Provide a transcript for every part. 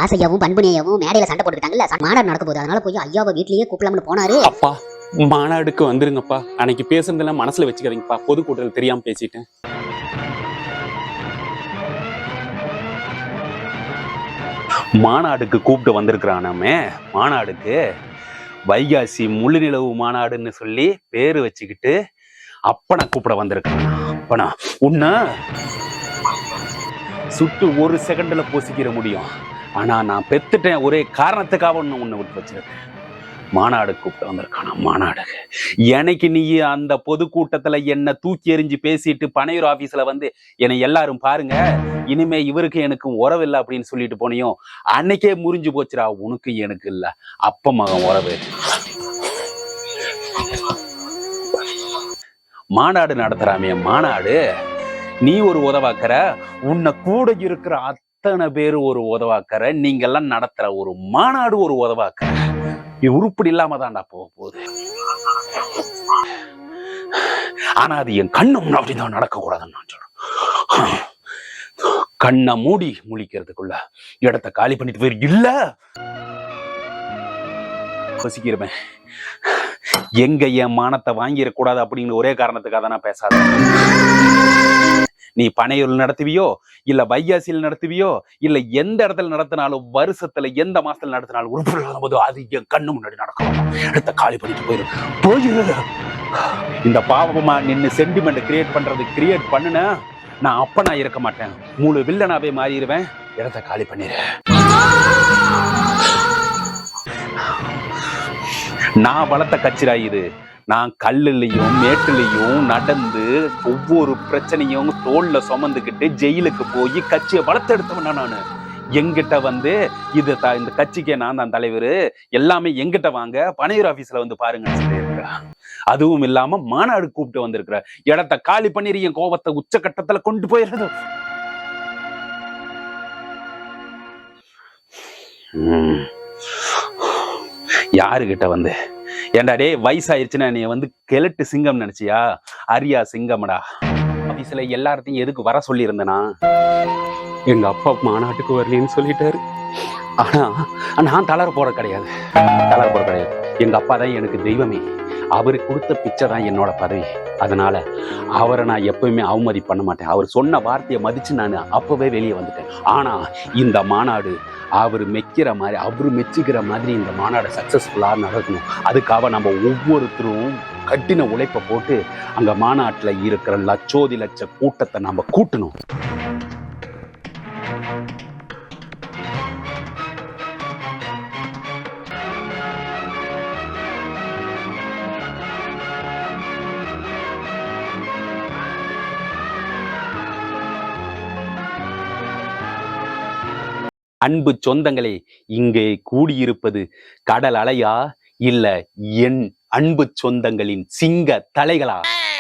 ராசையாவும் பண்புனியாவும் மேடையில சண்டை போட்டுக்கிட்டாங்கல்ல, மாநாடு நடக்க போகுது. அதனால போய் ஐயாவை வீட்லயே கூப்பிடலாம்னு போனாரு. அப்பா மாநாடுக்கு வந்துருங்கப்பா. அன்னைக்கு பேசுறதெல்லாம் மனசுல வச்சுக்காதீங்கப்பா. பொதுக்கூட்டத்தில் தெரியாம பேசிட்டேன். மாநாடுக்கு கூப்பிட்டு வந்திருக்கிறானாமே. மாநாடுக்கு வைகாசி முழு நிலவு மாநாடுன்னு சொல்லி பேரு வச்சுக்கிட்டு அப்பனை கூப்பிட வந்திருக்கான். அப்பனா உன்ன சுட்டு ஒரு செகண்ட்ல பொசிக்கிற முடியும். ஆனா நான் பெத்துட்டேன் ஒரே காரணத்துக்காக உன்னை விட்டு வச்சிருக்கேன். மாநாடு கூப்பிட்டு வந்திருக்கானா. மாநாடு எனக்கு நீ அந்த பொதுக்கூட்டத்துல என்ன தூக்கி எறிஞ்சு பேசிட்டு பனையூர் ஆபீஸ்ல வந்து என்னை எல்லாரும் பாருங்க, இனிமே இவருக்கு எனக்கு உறவு இல்லை அப்படின்னு சொல்லிட்டு போனியும் அன்னைக்கே முறிஞ்சு போச்சுரா. உனக்கு எனக்கு இல்ல அப்ப மகன் உறவு. மாநாடு நடத்துறாமே மாநாடு, நீ ஒரு உதவாக்கற, உன்னை கூட இருக்கிற அத்தனை பேரு ஒரு உதவாக்கற, நீங்க எல்லாம் நடத்துற ஒரு மாநாடு ஒரு உதவாக்கற. உருப்படி இல்லாம தான்டா போக போகுது. ஆனா அது என் கண்ணு முன்னாடி தான் நடக்க கூடாதுன்னு நான் சொல்றேன். கண்ணை மூடி முழிக்கிறதுக்குள்ள இடத்த காலி பண்ணிட்டு போயிரு. இல்ல வசிக்கிறவன் எங்க என் மானத்தை வாங்கிடக்கூடாது அப்படிங்கிற ஒரே காரணத்துக்காக நான் பேசாத. நீ பனையூரில் நடத்துவியோ இல்ல வைகாசியில் நடத்துவியோ இல்ல எந்த இடத்துல நடத்தினாலும் வருஷத்துல எந்த மாசத்துல நடத்தினாலும் உறுப்பினர் போது அது என் கண்ணு முன்னாடி நடக்கும். இடத்த காலி பண்ணிட்டு போயிரு. இந்த பாவமா நின்று சென்டிமெண்ட் கிரியேட் பண்ணுன நான் அப்ப நான் இருக்க மாட்டேன். முழு வில்லனாவே மாறிடுவேன். இடத்த காலி பண்ணிடு. நான் வளர்த்த கட்சிரா இது. நான் கல்லுலையும் மேட்டுலையும் நடந்து ஒவ்வொரு பிரச்சனையும் தோல்ல சுமந்துக்கிட்டு ஜெயிலுக்கு போய் கட்சியை வளர்த்தெடுத்தவனா நானு. எங்கிட்ட வந்து இந்த கட்சிக்கு நான் தான் தலைவர், எல்லாமே எங்கிட்ட வாங்க, பனையூர் ஆபீஸ்ல வந்து பாருங்கன்னு சொல்லியிருக்கிற. அதுவும் இல்லாம மாநாடு கூப்பிட்டு வந்திருக்கிற. இடத்த காலி பண்ணிரு. என் கோபத்தை உச்சகட்டத்துல கொண்டு போயிடுறது. யாருகிட்ட வந்து ஏண்டா டே வயசாயிருச்சுன்னா நீ வந்து கெலட்டு சிங்கம் நினைச்சியா? அரியா சிங்கம்டா. ஆபீஸ்ல எல்லார்த்தையும் எதுக்கு வர சொல்லி இருந்தனா, எங்க அப்பா மாநாட்டுக்கு வரலன்னு சொல்லிட்டாரு. ஆனா நான் தளர போற கிடையாது. எங்க அப்பா தான் எனக்கு தெய்வமே. அவரு கொடுத்த பிச்சை தான் என்னோட பதவி. அதனால அவரை நான் எப்பவுமே அவமதி பண்ண மாட்டேன். அவர் சொன்ன வார்த்தையை மதிச்சு நான் அப்பவே வெளியே வந்துட்டேன். ஆனா இந்த மாநாடு அவரு மெச்சிக்கிற மாதிரி இந்த மாநாடு சக்சஸ்ஃபுல்லா நடக்கணும். அதுக்காக நம்ம ஒவ்வொருத்தரும் கட்டின உழைப்பை போட்டு அங்க மாநாட்டுல இருக்கிற லட்ச கூட்டத்தை நம்ம கூட்டணும். அன்பு சொந்தங்களே, இங்கே கூடியிருப்பது கடல் அலையா இல்ல என் அன்பு சொந்தங்களின் சிங்க தலைகளா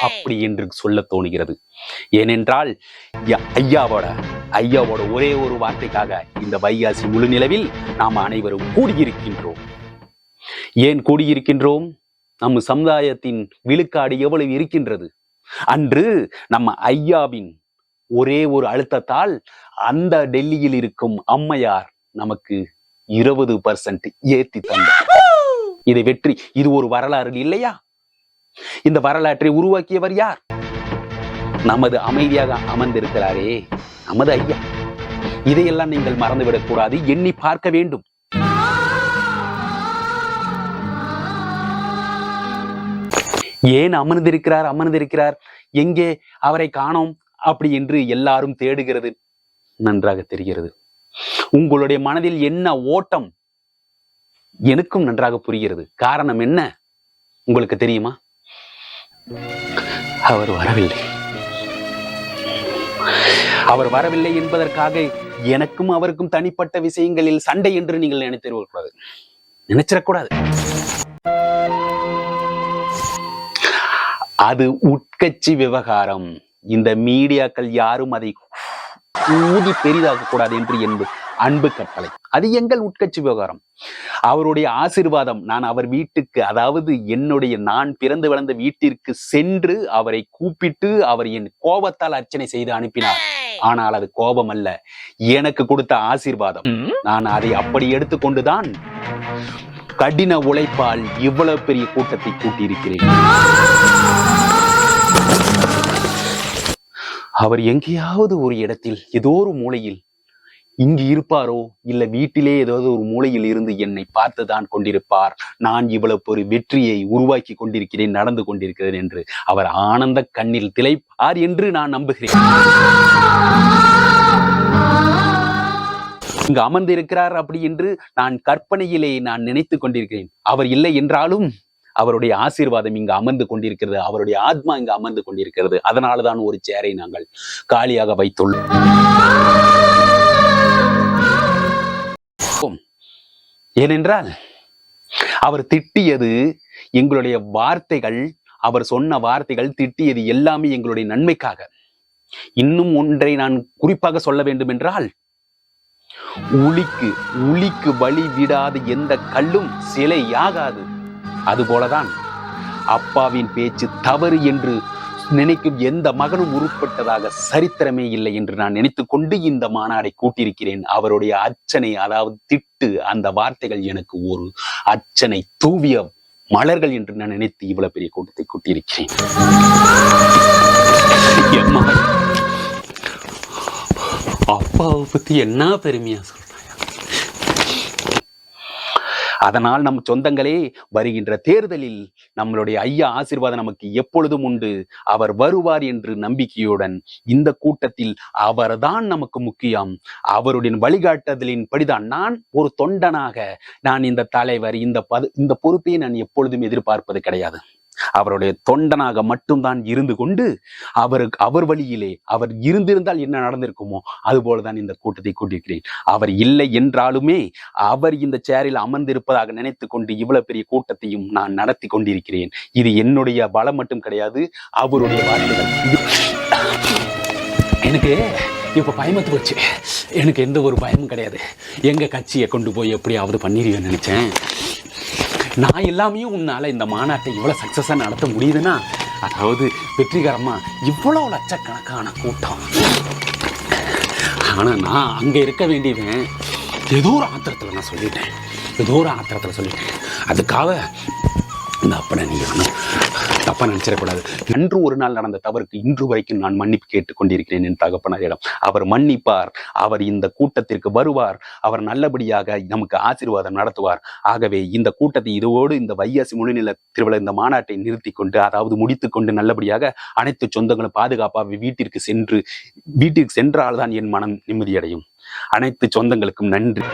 அப்படி என்று சொல்ல தோணுகிறது. ஏனென்றால் ஐயாவோட ஒரே ஒரு வார்த்தைக்காக இந்த வைகாசி முழு நிலவில் நாம் அனைவரும் கூடியிருக்கின்றோம். ஏன் கூடியிருக்கின்றோம்? நம்ம சமுதாயத்தின் விழுக்காடு எவ்வளவு இருக்கின்றது? அன்று நம்ம ஐயாவின் ஒரே ஒரு அழுத்தத்தால் அந்த டெல்லியில் இருக்கும் அம்மையார் நமக்கு 20% ஏத்தி தந்தார். இது வெற்றி. இது ஒரு வரலாறு இல்லையா? இந்த வரலாற்றை உருவாக்கியவர் யார்? நமது அமைதியாக அமர்ந்திருக்கிறாரே நமது ஐயா. இதையெல்லாம் நீங்கள் மறந்துவிடக் கூடாது, எண்ணி பார்க்க வேண்டும். ஏன் அமர்ந்திருக்கிறார் எங்கே அவரை காணோம் அப்படி என்று எல்லாரும் தேடுகிறது நன்றாக தெரிகிறது. உங்களுடைய மனதில் என்ன ஓட்டம் எனக்கும் நன்றாக புரிகிறது. காரணம் என்ன உங்களுக்கு தெரியுமா? அவர் வரவில்லை என்பதற்காக எனக்கும் அவருக்கும் தனிப்பட்ட விஷயங்களில் சண்டை என்று நீங்கள் நினைச்சிடக்கூடாது. அது உட்கட்சி விவகாரம். இந்த மீடியாக்கள் யாரும் அதை ஊதி பெரிதாக கூடாது என்று என்பது அன்பு கட்டளை. அது எங்கள் உட்கட்சி விவகாரம். அவருடைய ஆசீர்வாதம் நான் அவர் வீட்டுக்கு, அதாவது நான் பிறந்து வளர்ந்த வீட்டிற்கு சென்று அவரை கூப்பிட்டு அவர் என் கோபத்தால் அர்ச்சனை செய்து அனுப்பினார். ஆனால் அது கோபம் அல்ல, எனக்கு கொடுத்த ஆசீர்வாதம். நான் அதை அப்படி எடுத்துக்கொண்டுதான் கடின உழைப்பால் இவ்வளவு பெரிய கூட்டத்தை கூட்டியிருக்கிறேன். அவர் எங்கேயாவது ஒரு இடத்தில் ஏதோ ஒரு மூலையில் இங்கு இருப்பாரோ, இல்ல வீட்டிலே ஏதாவது ஒரு மூலையில் இருந்து என்னை பார்த்துதான் கொண்டிருப்பார். நான் இவ்வளவு ஒரு வெற்றியை உருவாக்கி கொண்டிருக்கிறேன், நடந்து கொண்டிருக்கிறேன் என்று அவர் ஆனந்த கண்ணில் திளைப்பார் என்று நான் நம்புகிறேன். இங்கு அமர்ந்து இருக்கிறார் அப்படி என்று நான் கற்பனையிலே நான் நினைத்து கொண்டிருக்கிறேன். அவர் இல்லை என்றாலும் அவருடைய ஆசீர்வாதம் இங்கு அமர்ந்து கொண்டிருக்கிறது, அவருடைய ஆத்மா இங்கு அமர்ந்து கொண்டிருக்கிறது. அதனால்தான் ஒரு சேரை நாங்கள் காலியாக வைத்துள்ளோம். ஏனென்றால் அவர் திட்டியது எங்களுடைய வார்த்தைகள், அவர் சொன்ன வார்த்தைகள் திட்டியது எல்லாமே எங்களுடைய நன்மைக்காக. இன்னும் ஒன்றை நான் குறிப்பாக சொல்ல வேண்டும் என்றால், உளிக்கு வழி விடாத எந்த கல்லும் சிலையாகாது. அதுபோலதான் அப்பாவின் பேச்சு தவறு என்று நினைக்கும் எந்த மகனும் உருப்பட்டதாக சரித்திரமே இல்லை என்று நான் நினைத்துக் கொண்டு இந்த மாநாடை கூட்டியிருக்கிறேன். அவருடைய அர்ச்சனை, அதாவது திட்டு, அந்த வார்த்தைகள் எனக்கு ஒரு அர்ச்சனை தூவிய மலர்கள் என்று நான் நினைத்து இவ்வளவு பெரிய கூட்டத்தை கூட்டியிருக்கிறேன். அப்பாவை பத்தி என்ன பெருமையா சொல்றாங்க. அதனால் நம் சொந்தங்களே, வருகின்ற தேர்தலில் நம்மளுடைய ஐயா ஆசீர்வாதம் நமக்கு எப்பொழுதும் உண்டு. அவர் வருவார் என்று நம்பிக்கையுடன் இந்த கூட்டத்தில் அவர்தான் நமக்கு முக்கியம். அவருடைய வழிகாட்டுதலின் படிதான் நான் ஒரு தொண்டனாக, நான் இந்த தலைவர், இந்த பொறுப்பை நான் எப்பொழுதும் எதிர்பார்ப்பது கிடையாது. அவருடைய தொண்டனாக மட்டும்தான் இருந்து கொண்டு அவர் வழியிலே அவர் இருந்திருந்தால் என்ன நடந்திருக்குமோ அதுபோலதான் இந்த கூட்டத்தை கூட்டியிருக்கிறேன். அவர் இல்லை என்றாலுமே அவர் இந்த சேரில் அமர்ந்திருப்பதாக நினைத்து கொண்டு இவ்வளவு பெரிய கூட்டத்தையும் நான் நடத்தி கொண்டிருக்கிறேன். இது என்னுடைய பலம் மட்டும் கிடையாது, அவருடைய வார்த்தைகள். எனக்கு இப்ப பயமத்து போச்சு. எனக்கு எந்த ஒரு பயமும் கிடையாது. எங்க கட்சியை கொண்டு போய் எப்படியாவது பண்ணிடுவேன்னு நினைச்சேன். நான் எல்லாமே உன்னால இந்த மாநாட்டை இவ்வளவு சக்சஸா நடத்த முடியுதுன்னா, அதாவது வெற்றிகரமா இவ்வளவு லட்சக்கணக்கான கூட்டம். ஆனா நான் அங்க இருக்க வேண்டியவன் ஏதோ ஒரு ஆத்திரத்துல நான் சொல்லிட்டேன். அதுக்காக இந்த அப்பனை நீங்க தப்பா நினைச்சிடக்கூடாது. அன்று ஒரு நாள் நடந்த தவறுக்கு இன்று வரைக்கும் நான் மன்னிப்பு கேட்டுக் கொண்டிருக்கிறேன் என் தகப்பனாரிடம். அவர் மன்னிப்பார், அவர் இந்த கூட்டத்திற்கு வருவார், அவர் நல்லபடியாக நமக்கு ஆசீர்வாதம் நடத்துவார். ஆகவே இந்த கூட்டத்தை இதோடு இந்த வைகாசி முழுநில திருவிழா இந்த மாநாட்டை நிறுத்தி கொண்டு, அதாவது முடித்துக் கொண்டு நல்லபடியாக அனைத்து சொந்தங்களும் பாதுகாப்பாக வீட்டிற்கு சென்றால்தான் என் மனம் நிம்மதியடையும். அனைத்து சொந்தங்களுக்கும் நன்றி.